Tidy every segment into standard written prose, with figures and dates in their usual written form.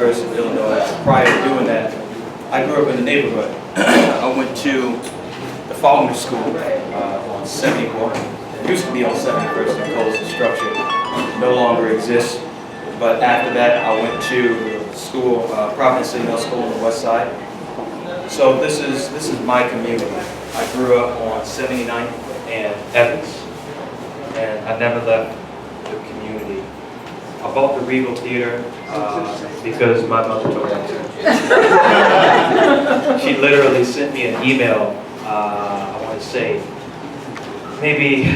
University of Illinois. Prior to doing that, I grew up in the neighborhood. I went to the Faulkner School on 71. It used to be on 71st and Coles Construction. No longer exists. But after that, I went to school, Providence City Middle School on the west side. So this is my community. I grew up on 79th and Evans, and I never left the community. I bought the Regal Theater because my mother told me to. She literally sent me an email, I want to say, maybe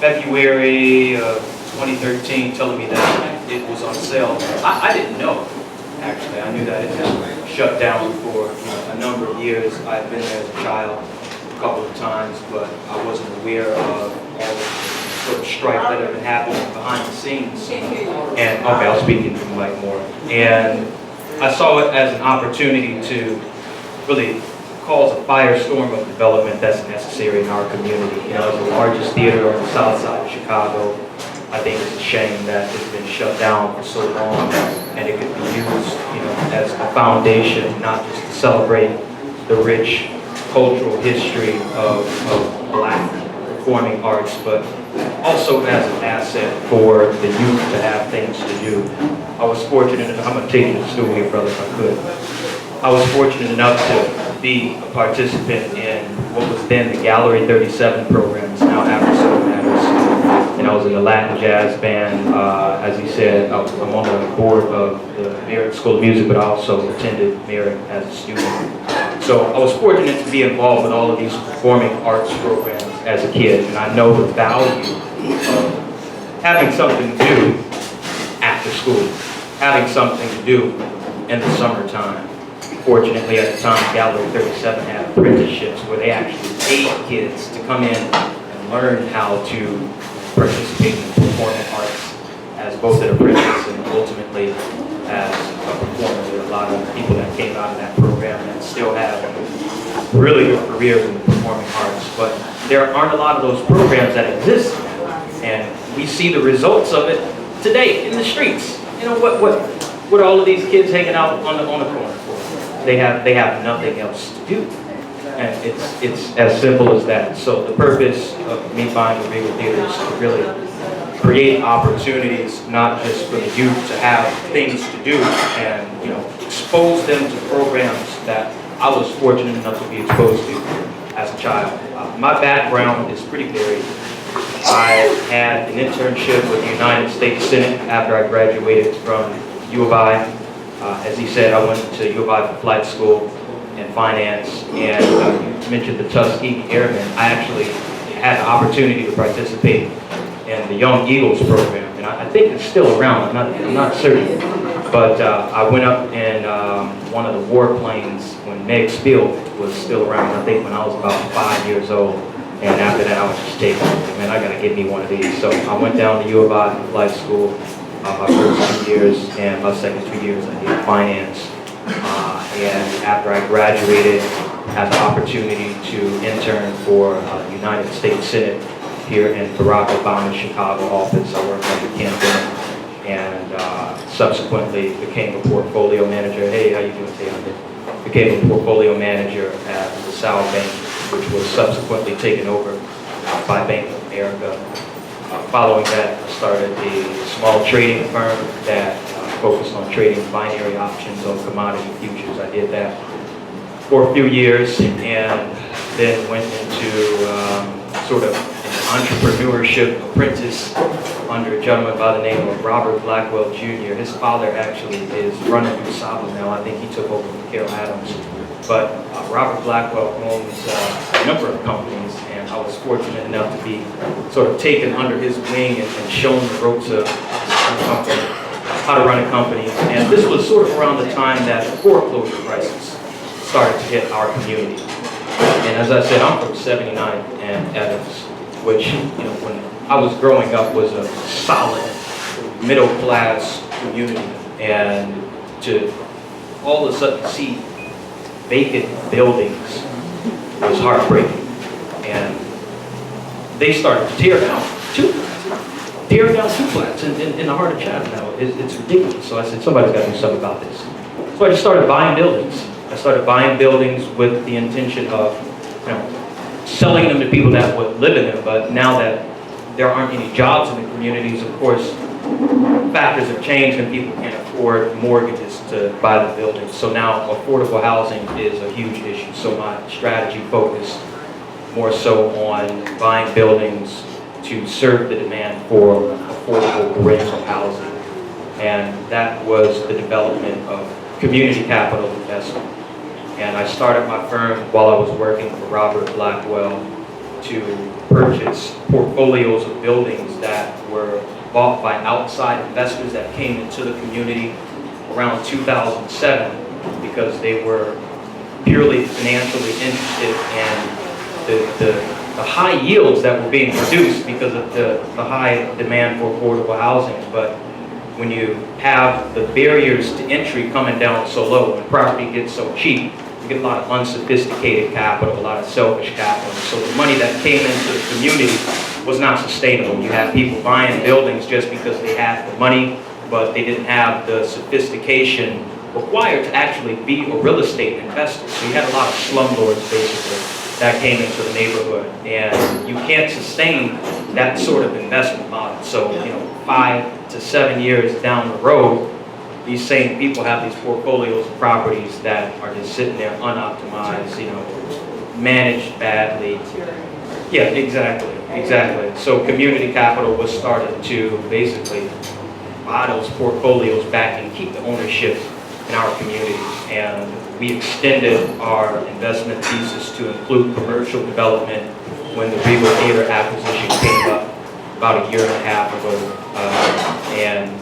February of 2013, telling me that it was on sale. I didn't know, actually. I knew that it had shut down for a number of years. I had been there as a child a couple of times, but I wasn't aware of all the sort of strife that had been happening behind the scenes. And okay, I'll speak into the mic more. And I saw it as an opportunity to really cause a firestorm of development that's necessary in our community. You know, it's the largest theater on the south side of Chicago. I think it's a shame that it's been shut down for so long, and it could be used, as a foundation, not just to celebrate the rich cultural history of Black performing arts, but also as an asset for the youth to have things to do. I was fortunate enough, I'm going to take you to the stool here, brother, if I could. I was fortunate enough to be a participant in what was then the Gallery 37 program. It's now After Soul Matters. And I was in the Latin jazz band. As he said, I'm on the board of the Merritt School of Music, but I also attended Merritt as a student. So I was fortunate to be involved with all of these performing arts programs as a kid, and I know the value of having something to do after school, having something to do in the summertime. Fortunately, at the time, Gallery 37 had apprenticeships where they actually paid kids to come in and learn how to participate in performing arts as both an apprentice and ultimately as a performer. There are a lot of people that came out of that program that still have really good careers in the performing arts, but there aren't a lot of those programs that exist, and we see the results of it today in the streets. What are all of these kids hanging out on the corner for? They have nothing else to do. And it's as simple as that. So the purpose of me buying the Regal Theater is to really create opportunities, not just for the youth to have things to do, and expose them to programs that I was fortunate enough to be exposed to as a child. My background is pretty varied. I had an internship with the United States Senate after I graduated from U of I. As he said, I went to U of I for flight school and finance, and you mentioned the Tuskegee Airmen. I actually had the opportunity to participate in the Young Eagles program, and I think it's still around. I'm not certain, but I went up in one of the warplanes when Meg Spiel was still around. I think when I was about 5 years old, and after that I was just taking, man, I gotta get me one of these. So I went down to U of I for flight school. My first 2 years, and my second 2 years I did finance. And after I graduated, had the opportunity to intern for the United States Senate here in Barack Obama's Chicago office. I worked at the campaign, and subsequently became a portfolio manager. Hey, how you doing, Taylor? Became a portfolio manager at the South Bank, which was subsequently taken over by Bank of America. Following that, I started a small trading firm that focused on trading binary options on commodity futures. I did that for a few years, and then went into sort of an entrepreneurship apprentice under a gentleman by the name of Robert Blackwell Jr. His father actually is running USABA now. I think he took over from Carol Adams. But Robert Blackwell owns a number of companies, and I was fortunate enough to be sort of taken under his wing and shown the ropes of how to run a company. And this was sort of around the time that the foreclosure crisis started to hit our community. And as I said, I'm from 79 and Evans, which, when I was growing up was a solid middle class community. And to all of a sudden see vacant buildings was heartbreaking. And they started to tear down two flats in the heart of Chatham now. It's ridiculous. So I said, somebody's got to do something about this. So I just started buying buildings. I started buying buildings with the intention of, selling them to people that would live in them. But now that there aren't any jobs in the communities, of course, factors have changed and people can't afford mortgages to buy the buildings. So now affordable housing is a huge issue. So my strategy focused more so on buying buildings to serve the demand for affordable rental housing. And that was the development of community capital investment. And I started my firm while I was working for Robert Blackwell to purchase portfolios of buildings that were bought by outside investors that came into the community around 2007 because they were purely financially interested in the high yields that were being produced because of the high demand for affordable housing. But when you have the barriers to entry coming down so low, when property gets so cheap, you get a lot of unsophisticated capital, a lot of selfish capital. So the money that came into the community was not sustainable. You had people buying buildings just because they had the money, but they didn't have the sophistication required to actually be a real estate investor. So you had a lot of slumlords basically that came into the neighborhood, and you can't sustain that sort of investment model. So 5 to 7 years down the road, these same people have these portfolios of properties that are just sitting there unoptimized, managed badly. Yeah, exactly. So community capital was started to basically buy those portfolios back and keep the ownership in our communities. And we extended our investment thesis to include commercial development when the Regal Theater acquisition came up about a year and a half ago. And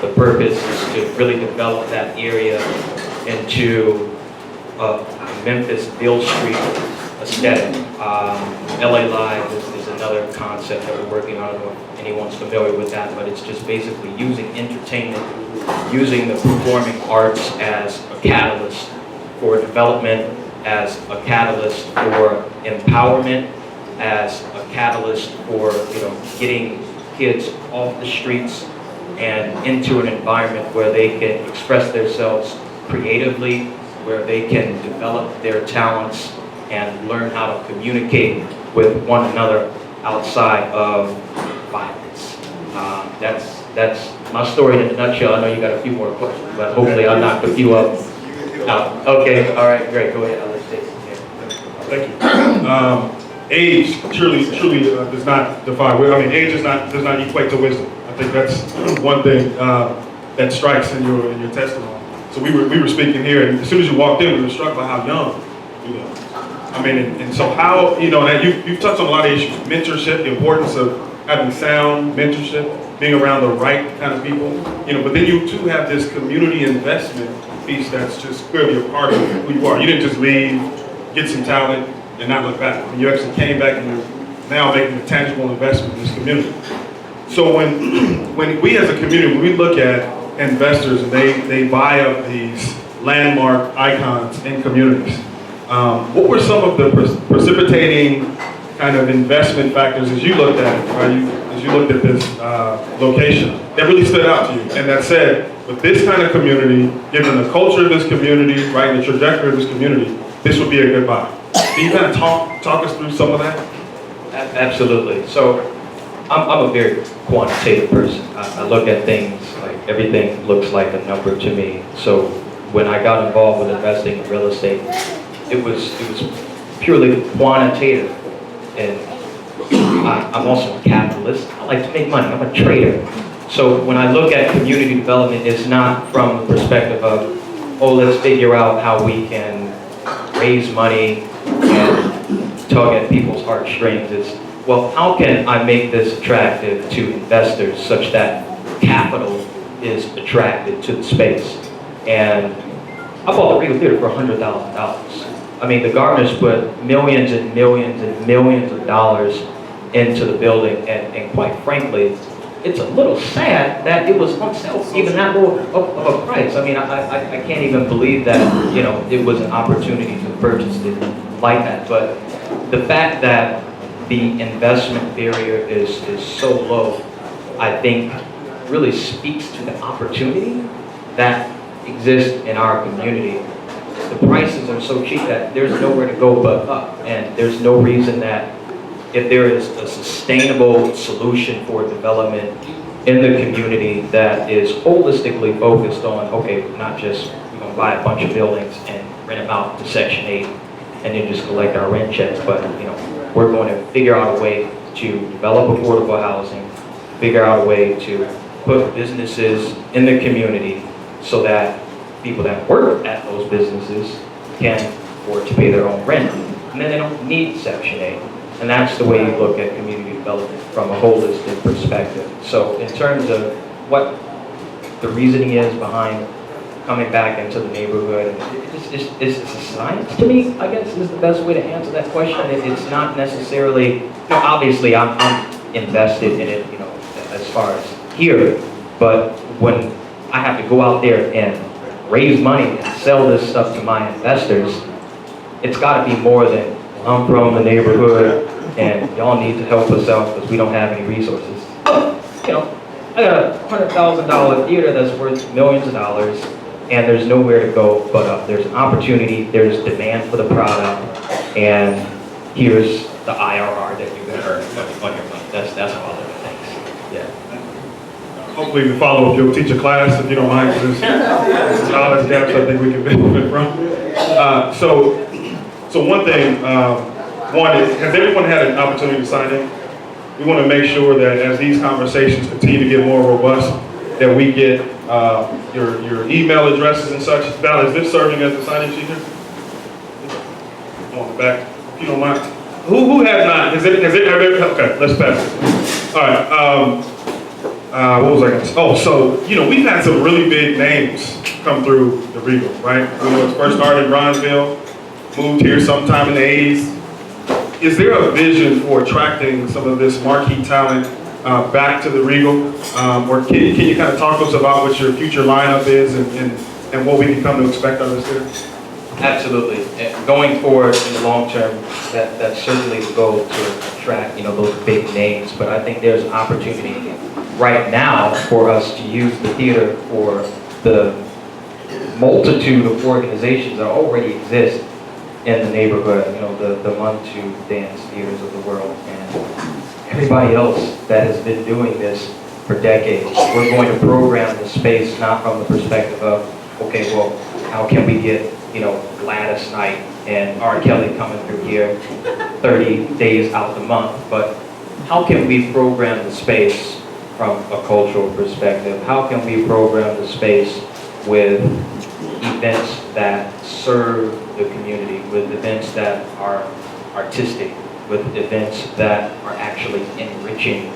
the purpose is to really develop that area into a Memphis Bill Street aesthetic. LA Live is another concept that we're working on. I don't know if anyone's familiar with that, but it's just basically using entertainment, using the performing arts as a catalyst for development, as a catalyst for empowerment, as a catalyst for getting kids off the streets and into an environment where they can express themselves creatively, where they can develop their talents and learn how to communicate with one another outside of violence. That's my story in a nutshell. I know you got a few more questions, but hopefully I knocked a few up. Okay, all right, great. Go ahead. I'll let you. Thank you. Age truly does not define. Age does not equate to wisdom. I think that's one thing that strikes in your testimony. So we were speaking here, and as soon as you walked in, we were struck by how young you were. And so how that you've touched on a lot of issues: mentorship, the importance of having sound mentorship, being around the right kind of people. But then you too have this community investment piece that's just clearly a part of who you are. You didn't just leave, get some talent, and not look back. You actually came back and you're now making a tangible investment in this community. So when we as a community, when we look at investors and they buy up these landmark icons in communities, what were some of the precipitating kind of investment factors as you looked at it, as you looked at this location that really stood out to you and that said, with this kind of community, given the culture of this community, right, and the trajectory of this community, this would be a good buy? Can you kind of talk us through some of that? Absolutely. So I'm a very quantitative person. I look at things like everything looks like a number to me. So when I got involved with investing in real estate, it was purely quantitative. And I'm also a capitalist. I like to make money. I'm a trader. So when I look at community development, it's not from the perspective of, let's figure out how we can raise money and tug at people's heartstrings. It's, how can I make this attractive to investors such that capital is attracted to the space? And I bought the Regal Theater for $100,000. The Gardners put millions and millions and millions of dollars into the building, and quite frankly, it's a little sad that it was on sale even that low of a price. I can't even believe that it was an opportunity to purchase it like that. But the fact that the investment barrier is so low, I think really speaks to the opportunity that exist in our community, the prices are so cheap that there's nowhere to go but up. And there's no reason that if there is a sustainable solution for development in the community that is holistically focused on, okay, not just we're going to buy a bunch of buildings and rent them out to Section 8 and then just collect our rent checks, but we're going to figure out a way to develop affordable housing, figure out a way to put businesses in the community so that people that work at those businesses can afford to pay their own rent. And then they don't need Section 8. And that's the way you look at community development from a holistic perspective. So in terms of what the reasoning is behind coming back into the neighborhood, it's a science to me, I guess, is the best way to answer that question. It's not necessarily, obviously I'm invested in it, as far as here, but when I have to go out there and raise money and sell this stuff to my investors, it's got to be more than, I'm from the neighborhood and y'all need to help us out because we don't have any resources. I got a $100,000 theater that's worth millions of dollars and there's nowhere to go but up. There's an opportunity, there's demand for the product, and here's the IRR that you're going to earn on your money. That's how I look at things. Yeah. Hopefully the follow-up, you'll teach a class if you don't mind, because there's knowledge gaps I think we can benefit from. So one thing, has everyone had an opportunity to sign in? We want to make sure that as these conversations continue to get more robust, that we get your email addresses and such. Val, is this serving as a sign-in sheet here? On the back, if you don't mind. Who has not? Okay, let's pass it. All right. What was I going to say? Oh, so, we've had some really big names come through the Regal, right? It first started in Bronzeville, moved here sometime in the 80s. Is there a vision for attracting some of this marquee talent back to the Regal? Or can you kind of talk to us about what your future lineup is and what we can come to expect out of this here? Absolutely. And going forward in the long term, that's certainly the goal to attract, those big names. But I think there's an opportunity right now for us to use the theater for the multitude of organizations that already exist in the neighborhood, the Muntu dance theaters of the world, and everybody else that has been doing this for decades. We're going to program the space not from the perspective of, okay, well, how can we get, Gladys Knight and R. Kelly coming through here 30 days out the month, but how can we program the space from a cultural perspective? How can we program the space with events that serve the community, with events that are artistic, with events that are actually enriching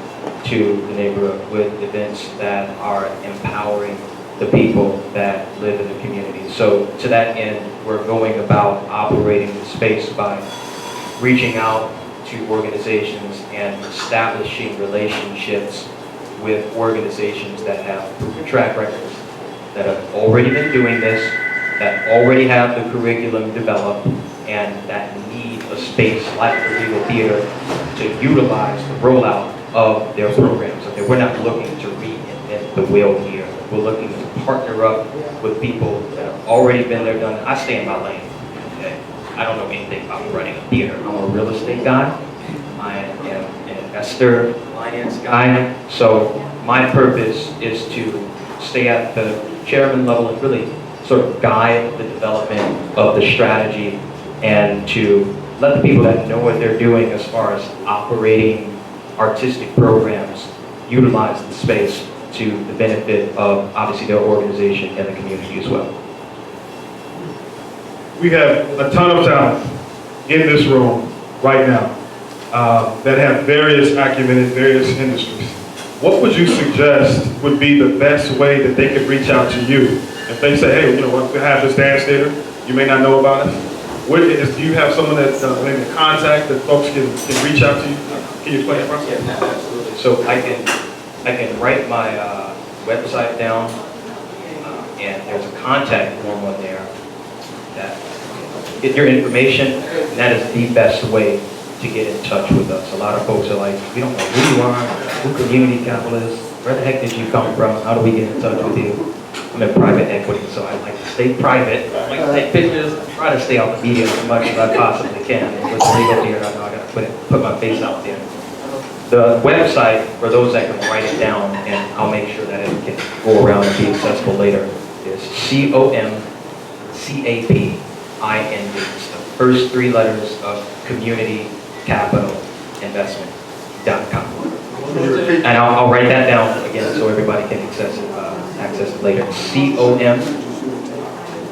to the neighborhood, with events that are empowering the people that live in the community. So to that end, we're going about operating the space by reaching out to organizations and establishing relationships with organizations that have proven track records, that have already been doing this, that already have the curriculum developed, and that need a space like the Regal Theater to utilize the rollout of their programs. Okay, we're not looking to reinvent the wheel here. We're looking to partner up with people that have already been there, done it. I stay in my lane. Okay? I don't know anything about running a theater. I'm a real estate guy. I am an investor, finance guy. So my purpose is to stay at the chairman level and really sort of guide the development of the strategy and to let the people that know what they're doing as far as operating artistic programs utilize the space to the benefit of obviously their organization and the community as well. We have a ton of talent in this room right now that have various acumen in various industries. What would you suggest would be the best way that they could reach out to you? If they say, hey, we have this dance theater, you may not know about it. Do you have someone that maybe a contact that folks can reach out to you? Can you explain it for us? Yeah, absolutely. So I can write my website down, and there's a contact form on there that get your information, and that is the best way to get in touch with us. A lot of folks are like, we don't know who you are, who community capital is, where the heck did you come from, how do we get in touch with you? I'm in private equity, so I like to stay private. I like to take pictures, try to stay out the media as much as I possibly can. With the legal theater, I know I gotta put my face out there. The website, for those that can write it down, and I'll make sure that it can go around and be accessible later, is COMCAPIND. It's the first three letters of Community Capital Investment.com. And I'll write that down again so everybody can access it later. COM,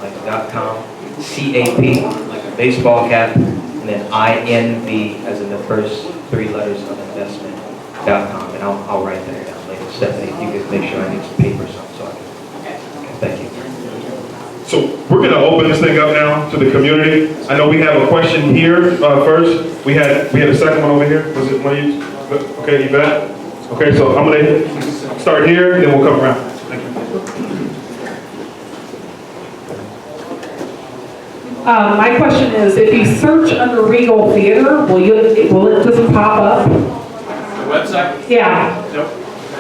like .com, CAP, like a baseball cap, and then INV, as in the first three letters of investment.com. And I'll write that down later. Stephanie, if you could make sure I need some paper or something so I can. Okay, thank you. So we're going to open this thing up now to the community. I know we have a question here first. We had a second one over here. Was it one of you? Okay, Yvette? Okay, so I'm going to start here, then we'll come around. Thank you. My question is, if you search under Regal Theater, will it just pop up? The website? Yeah. Nope.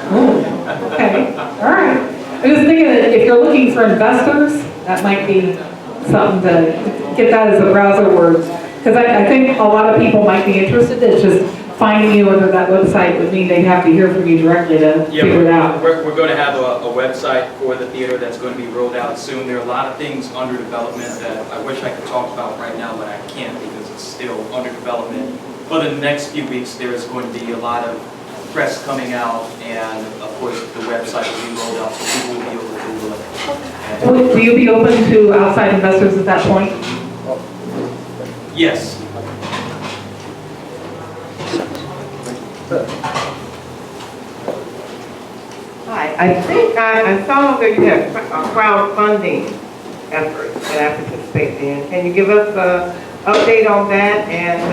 Oh, okay, all right. I was thinking that if you're looking for investors, that might be something to get that as a browser word. Because I think a lot of people might be interested. It's just finding you under that website would mean they'd have to hear from you directly to figure it out. We're going to have a website for the theater that's going to be rolled out soon. There are a lot of things under development that I wish I could talk about right now, but I can't because it's still under development. But in the next few weeks, there's going to be a lot of press coming out, and of course, the website will be rolled out, so people will be able to Google it. Will you be open to outside investors at that point? Yes. Hi, I think I saw that you have crowdfunding efforts that I participate in. Can you give us an update on that? And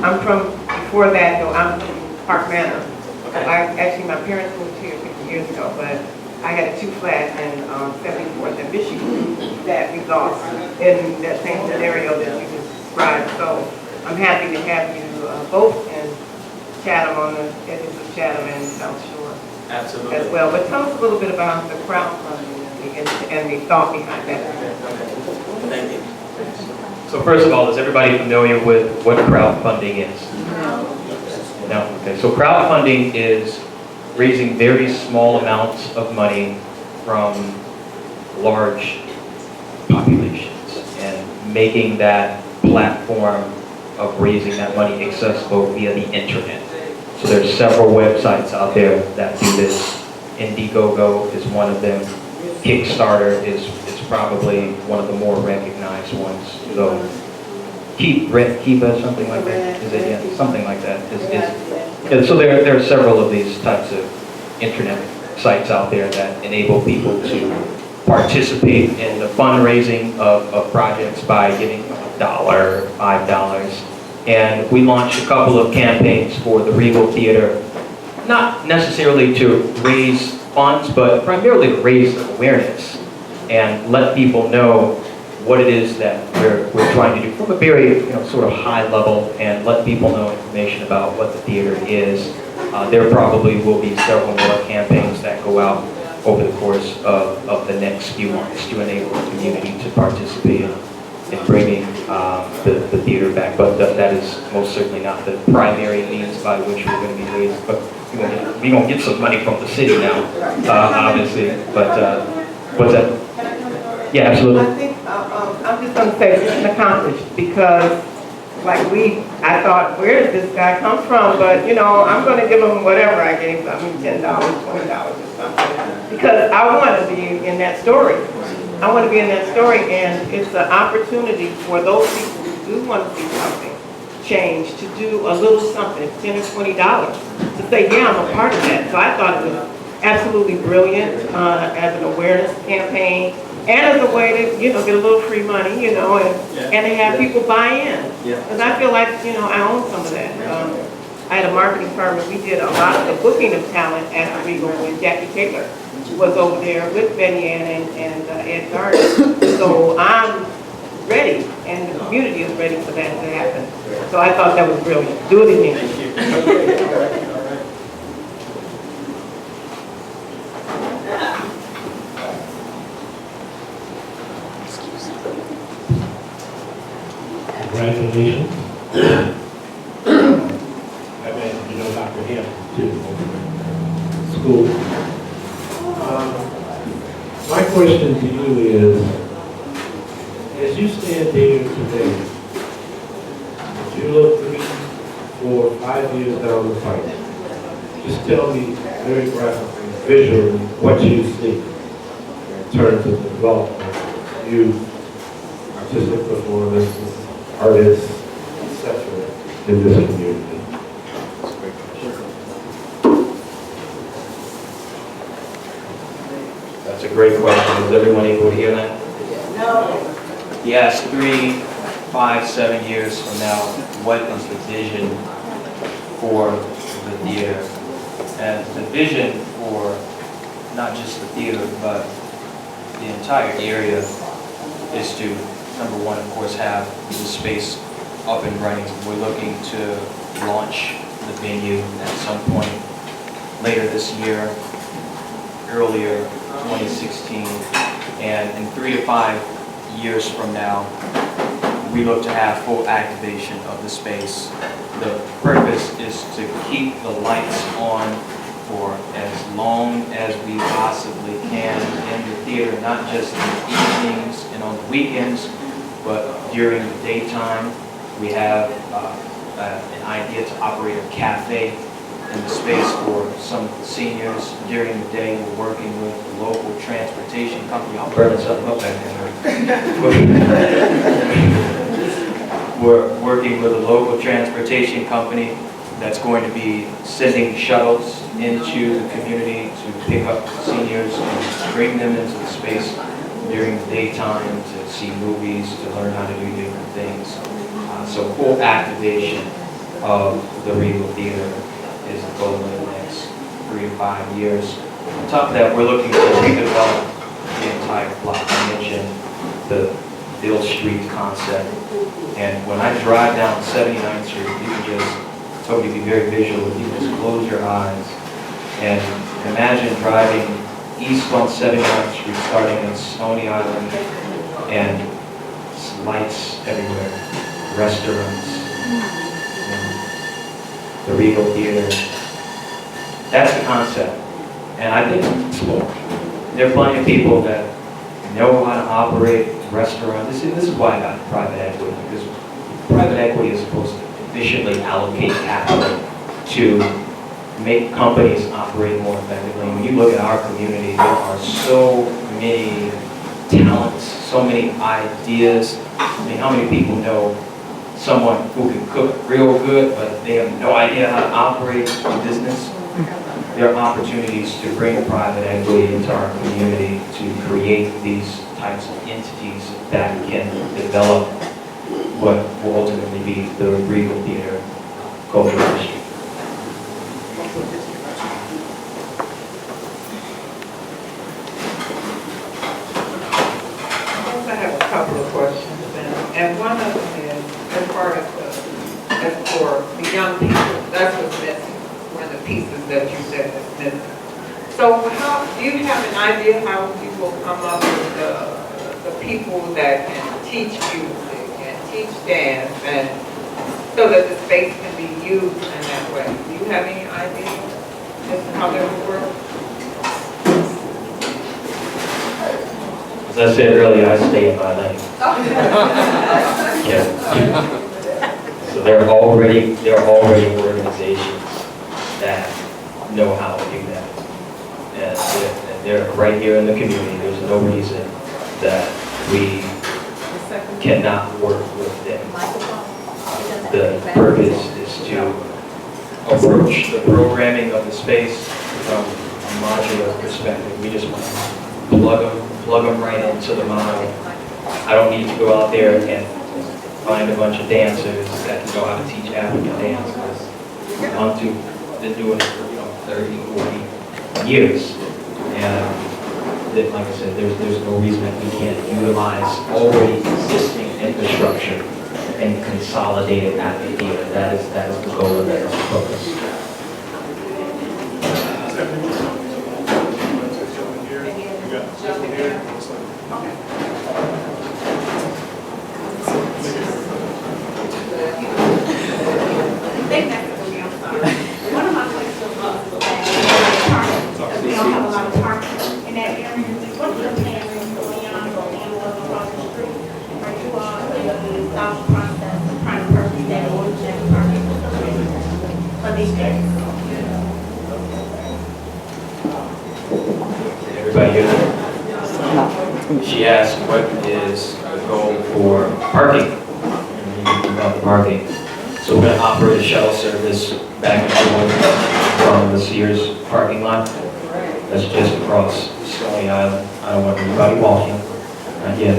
I'm from, before that, though, I'm from Park Manor. Okay. Actually, my parents moved here 50 years ago, but I had a two-flat in 74th and Michigan that we lost in that same scenario that you described. So I'm happy to have you both in Chatham, on the edges of Chatham and South Shore. Absolutely. As well. But tell us a little bit about the crowdfunding and the thought behind that. Thank you. So first of all, is everybody familiar with what crowdfunding is? No? Okay, so crowdfunding is raising very small amounts of money from large populations and making that platform of raising that money accessible via the internet. So there's several websites out there that do this. Indiegogo is one of them. Kickstarter is probably one of the more recognized ones. So Kiva, something like that. Is it? Yeah, something like that. Yeah, so there are several of these types of internet sites out there that enable people to participate in the fundraising of projects by giving $1, $5. And we launched a couple of campaigns for the Regal Theater, not necessarily to raise funds, but primarily to raise awareness and let people know what it is that we're trying to do from a very sort of high level, and let people know information about what the theater is. There probably will be several more campaigns that go out over the course of the next few months to enable the community to participate in bringing the theater back. But that is most certainly not the primary means by which we're going to be raising. But we're going to get some money from the city now, obviously. But what's that? Yeah, absolutely. I think I'm just going to say it's an accomplished because, like I thought, where did this guy come from? But I'm going to give him whatever I gave. I mean, $10, $20 or something, because I want to be in that story. I want to be in that story, and it's an opportunity for those people who do want to see something change to do a little something, $10 or $20, to say, yeah, I'm a part of that. So I thought it was absolutely brilliant as an awareness campaign. And as a way to, get a little free money, and to have people buy in. Because I feel like, I own some of that. I had a marketing firm, and we did a lot of the booking of talent at the Regal when Jackie Taylor was over there with Betty Ann and Ed Gardner. So I'm ready, and the community is ready for that to happen. So I thought that was brilliant. Do it again. Thank you. Congratulations. I mean, you know, Dr. Ham to school. My question to you is, as you stand there today, if you look 3, 4, 5 years down the pipe, just tell me very graphically, visually, what you see in terms of development, youth, artistic performance, artists, etc. in this community. That's a great question. Is everyone able to hear that? No. Yes, 3, 5, 7 years from now, what is the vision for the theater? And the vision for not just the theater, but the entire area is to, number one, of course, have the space up and running. We're looking to launch the venue at some point later this year, earlier 2016, and in 3 to 5 years from now, we look to have full activation of the space. The purpose is to keep the lights on for as long as we possibly can in the theater, not just in the evenings and on the weekends, but during the daytime. We have an idea to operate a cafe in the space for some of the seniors. During the day, we're working with the local transportation company. I'll burn something up back there. We're working with a local transportation company that's going to be sending shuttles into the community to pick up seniors and bring them into the space during the daytime to see movies, to learn how to do different things. So full activation of the Regal Theater is the goal in the next 3 to 5 years. On top of that, we're looking to redevelop the entire block. I mentioned the Bill Street concept. And when I drive down 79th Street, you can just, totally be very visual, you can just close your eyes and imagine driving east on 79th Street, starting in Stony Island, and lights everywhere, restaurants, the Regal Theater. That's the concept. And I think there are plenty of people that know how to operate restaurants. This is why I got private equity, because private equity is supposed to efficiently allocate capital to make companies operate more effectively. When you look at our community, there are so many talents, so many ideas. I mean, how many people know someone who can cook real good, but they have no idea how to operate a business? There are opportunities to bring private equity into our community to create these types of entities that can develop what will ultimately be the Regal Theater cultural history. I have a couple of questions, and one of them is as far as for the young people, that's what's missing, one of the pieces that you said is missing. So how, do you have an idea how you will come up with the people that can teach music and teach dance, and so that the space can be used in that way? Do you have any idea as to how that will work? As I said earlier, I stay in my lane. Yeah. So there are already organizations that know how to do that. And they're right here in the community. There's no reason that we cannot work with them. The purpose is to approach the programming of the space from a modular perspective. We just want to plug them right into the model. I don't need to go out there and find a bunch of dancers that know how to teach African dance, because I'm been doing it for 30, 40 years. And like I said, there's no reason that we can't utilize already existing infrastructure and consolidate it at the theater. That is the goal and that is the focus. She asked what is the goal for parking, about the parking. So we're gonna operate a shuttle service back and forth from the Sears parking lot. That's just across Stony Island. I don't want anybody walking, not yet,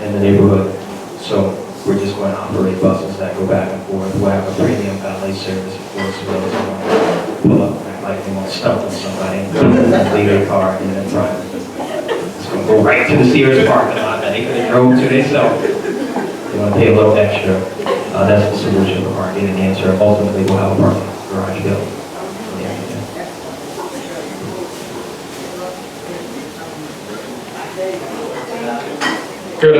in the neighborhood. So we're just going to operate buses that go back and forth. We'll have a premium valet service, of course, as well as pull up, act like they want to stump on somebody, leave their car in the front. It's going to go right to the Sears parking lot that they could have drove to themselves. They want to pay a little extra. That's the solution for parking, and the answer ultimately will have a parking garage built. Good,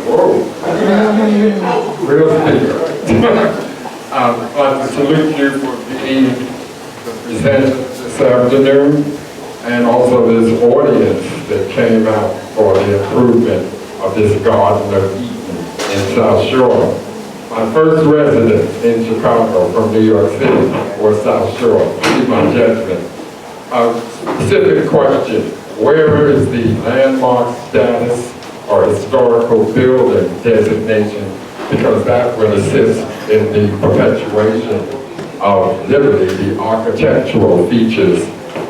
whoa. Real speaker. I'd like to salute you for being presented this afternoon, and also this audience that came out for the improvement of this Garden of Eden in South Shore. My first residence in Chicago from New York City was South Shore. See my judgment. A specific question: where is the landmark status or historical building designation, because that will assist in the perpetuation of literally the architectural features,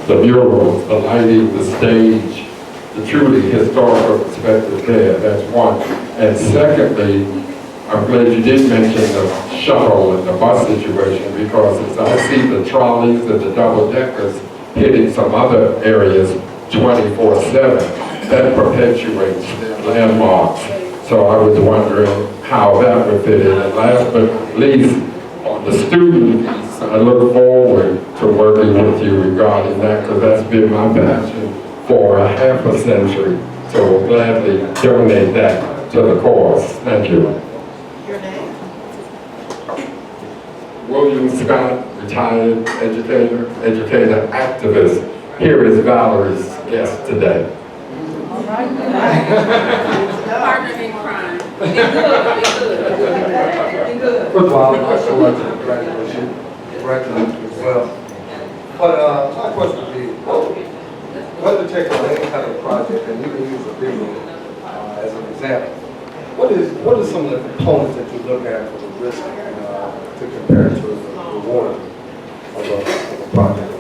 the murals, the lighting, the stage, the truly historical perspective there. That's one. And secondly, I'm glad you did mention the shuttle and the bus situation, because as I see the trolleys and the double-deckers hitting some other areas 24/7, that perpetuates their landmarks. So I was wondering how that would fit in. And last but not least, on the student piece, I look forward to working with you regarding that, because that's been my passion for a half a century. So we'll gladly donate that to the cause. Thank you. Your name? William Scott, retired educator, activist. Here is Valerie's guest today. Partner in crime. First of all, I'd also like to congratulate you as well. But my question would be, whether to take on any kind of project, and you can use a video as an example, what are some of the components that you look at for the risk to compare to the reward of a project?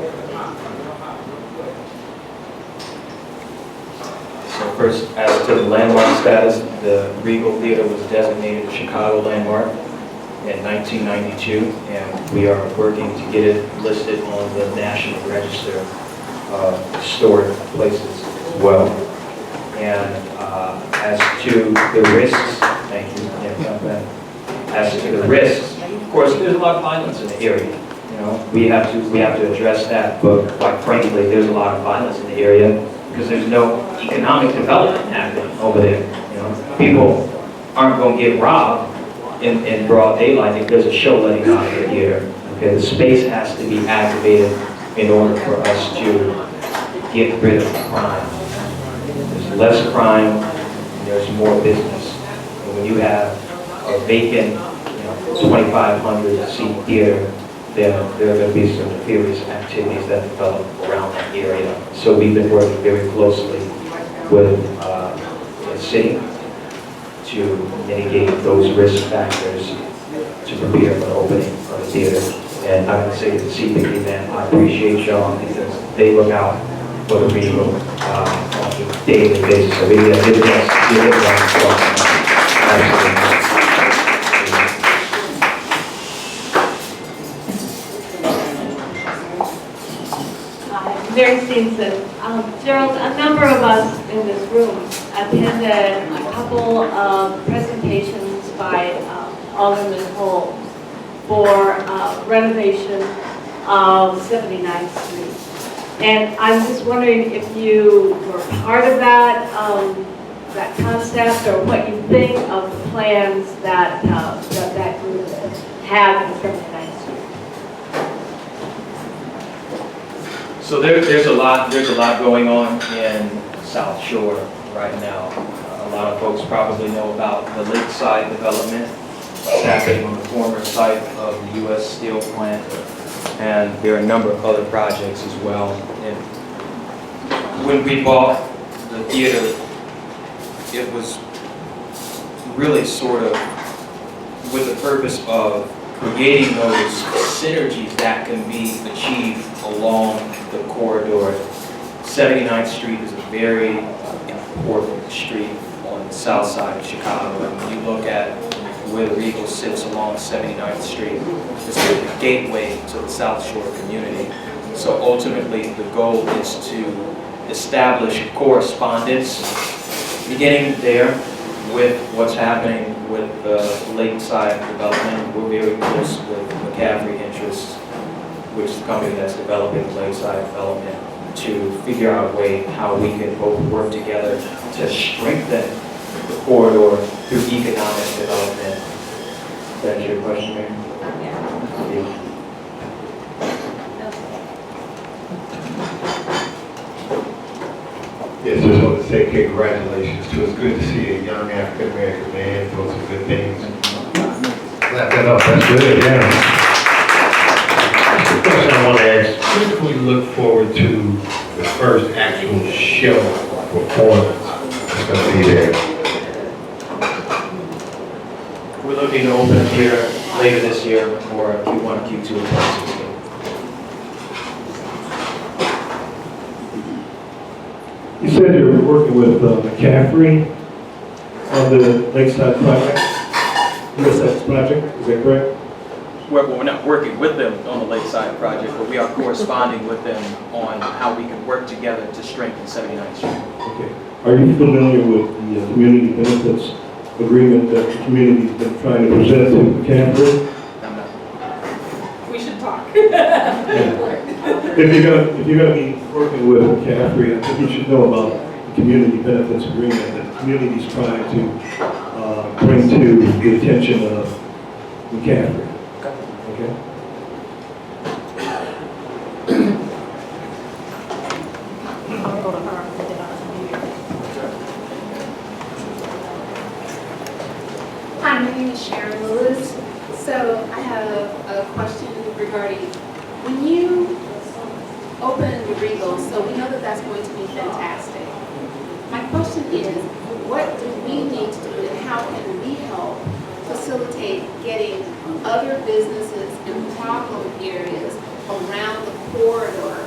So first, as to the landmark status, the Regal Theater was designated a Chicago landmark in 1992, and we are working to get it listed on the National Register of Historic Places as well. And as to the risks, thank you, as to the risks, of course, there's a lot of violence in the area. You know, we have to address that, but quite frankly, there's a lot of violence in the area because there's no economic development happening over there. You know, people aren't going to get robbed in broad daylight if there's a show letting out of the theater. Okay, the space has to be activated in order for us to get rid of crime. There's less crime, and there's more business. And when you have a vacant, 2,500 seat theater, then there are going to be some nefarious activities that develop around that area. So we've been working very closely with the city to mitigate those risk factors to prepare for the opening of the theater. And I can say to the CPD, man, I appreciate y'all because they look out for the people on a daily basis. So we give it Absolutely. Mary Stevenson. Gerald, a number of us in this room attended a couple of presentations by Alderman Holmes for renovation of 79th Street. And I'm just wondering if you were part of that, that concept, or what you think of the plans that that group had for 79th Street. So there's a lot going on in South Shore right now. A lot of folks probably know about the lakeside development that's happening on the former site of the U.S. Steel plant, and there are a number of other projects as well. And when we bought the theater it was really sort of with the purpose of creating those synergies that can be achieved along the corridor. 79th Street is a very important street on the south side of Chicago. And when you look at where the Regal sits along 79th Street, it's the gateway to the South Shore community. So ultimately, the goal is to establish correspondence, beginning there with what's happening with the Lakeside development. We're very close with McCaffrey Interests, which is the company that's developing the Lakeside development, to figure out a way how we can both work together to strengthen the corridor through economic development. Is that your question, Mayor? Yeah. Yes, just want to say congratulations to It's good to see a young African-American man doing some good things. Clap that up, that's good, yeah. The question I want to ask, when can we look forward to the first actual show performance that's going to be there? We're looking to open it here later this year or Q1, Q2 of 2016. You said you were working with McCaffrey on the Lakeside project, USX project, is that correct? Well, we're not working with them on the Lakeside project, but we are corresponding with them on how we can work together to strengthen 79th Street. Okay. Are you familiar with the community benefits agreement that the community's been trying to present to McCaffrey? I'm not. We should talk. Yeah. If you're gonna be working with McCaffrey, I think you should know about the community benefits agreement that the community's trying to bring to the attention of McCaffrey. Okay? Hi, my name is Sharon Lewis. So I have a question regarding when you open the Regal, so we know that that's going to be fantastic. My question is, what do we need to do and how can we help facilitate getting other businesses in problem areas around the corridor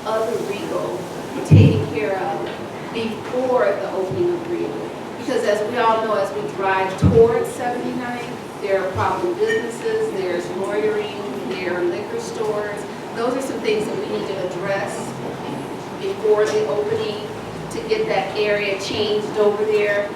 of the Regal taken care of before the opening of the Regal? Because as we all know, as we drive towards 79, there are problem businesses, there's loitering, there are liquor stores. Those are some things that we need to address before the opening to get that area changed over there.